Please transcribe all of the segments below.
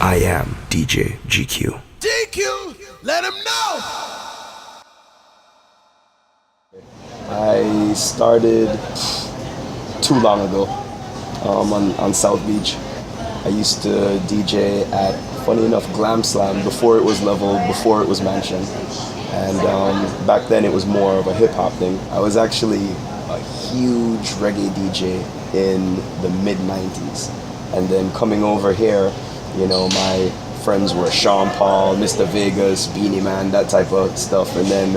I am DJ GQ. GQ, let him know! I started too long ago on South Beach. I used to DJ at, funny enough, Glam Slam before it was Level, before it was Mansion. And back then it was more of a hip hop thing. I was actually a huge reggae DJ in the mid 90s. And then coming over here, you know, my friends were Sean Paul, Mr. Vegas, Beanie Man, that type of stuff. And then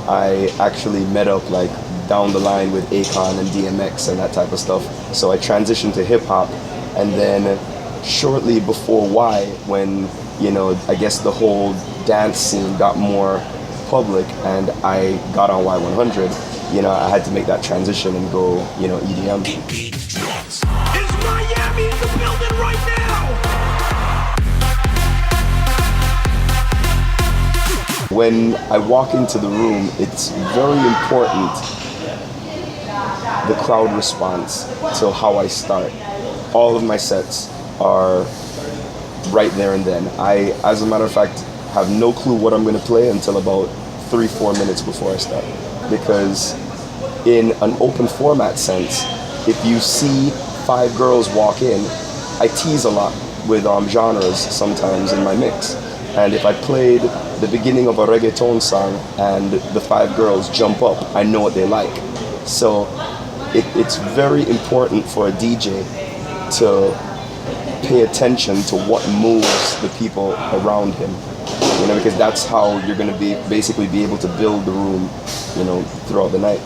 I actually met up like down the line with Akon and DMX and that type of stuff. So I transitioned to hip hop. And then shortly before Y, when, you know, I guess the whole dance scene got more public and I got on Y100, you know, I had to make that transition and go, you know, EDM. Is Miami in the building right now? When I walk into the room, it's very important, the crowd response to how I start. All of my sets are right there and then. I, as a matter of fact, have no clue what I'm going to play until about 3-4 minutes before I start. Because in an open format sense, if you see 5 girls walk in, I tease a lot with genres sometimes in my mix. And if I played the beginning of a reggaeton song and the 5 girls jump up, I know what they like. So it's very important for a DJ to pay attention to what moves the people around him, you know, because that's how you're going to be basically be able to build the room, you know, throughout the night.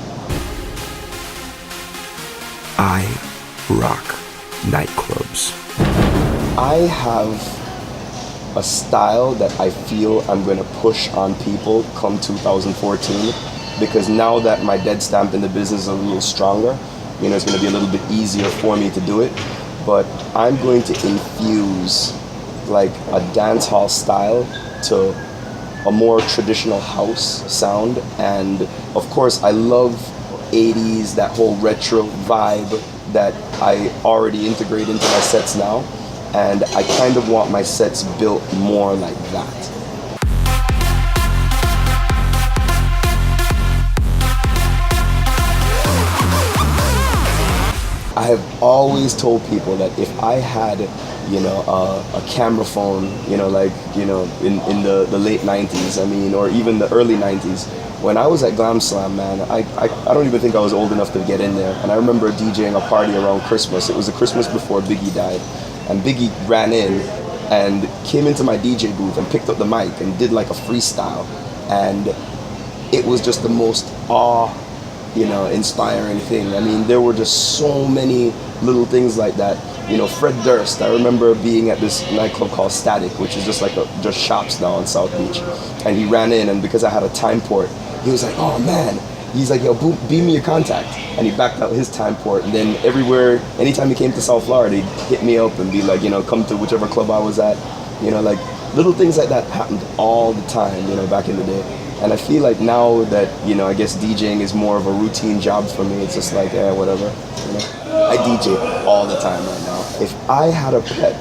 I rock nightclubs. I have a style that I feel I'm going to push on people come 2014, because now that my dead stamp in the business is a little stronger, you know, it's going to be a little bit easier for me to do it. But I'm going to infuse like a dance hall style to a more traditional house sound. And of course I love 80s, that whole retro vibe that I already integrate into my sets now. And I kind of want my sets built more like that. I have always told people that if I had, you know, a camera phone, you know, like, you know, in the late 90s, I mean, or even the early 90s, when I was at Glam Slam, man, I don't even think I was old enough to get in there. And I remember DJing a party around Christmas. It was the Christmas before Biggie died. And Biggie ran in and came into my DJ booth and picked up the mic and did like a freestyle. And it was just the most you know, inspiring thing. I mean, there were just so many little things like that. You know, Fred Durst, I remember being at this nightclub called Static, which is just like just shops now on South Beach. And he ran in, and because I had a time port, he was like, oh man. He's like, yo, beam me your contact. And he backed out his time port. And then everywhere, anytime he came to South Florida, he'd hit me up and be like, you know, come to whichever club I was at. You know, like little things like that happened all the time, you know, back in the day. And I feel like now that, you know, I guess DJing is more of a routine job for me. It's just like, whatever, you know. I DJ all the time right now. If I had a pet,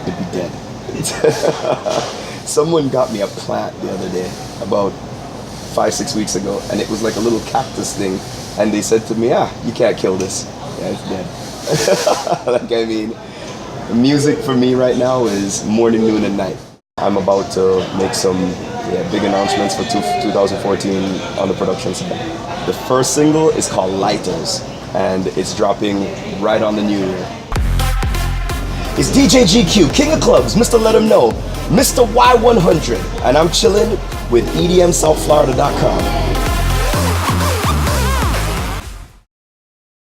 it'd be dead. Someone got me a plant the other day, about 5-6 weeks ago, and it was like a little cactus thing. And they said to me, you can't kill this. Yeah, it's dead. Like, I mean, music for me right now is morning, noon, and night. I'm about to make some big announcements for 2014 on the production side. The first single is called Lighters, and it's dropping right on the new year. It's DJ GQ, King of Clubs, Mr. Let Him Know, Mr. Y100, and I'm chilling with EDMSouthFlorida.com.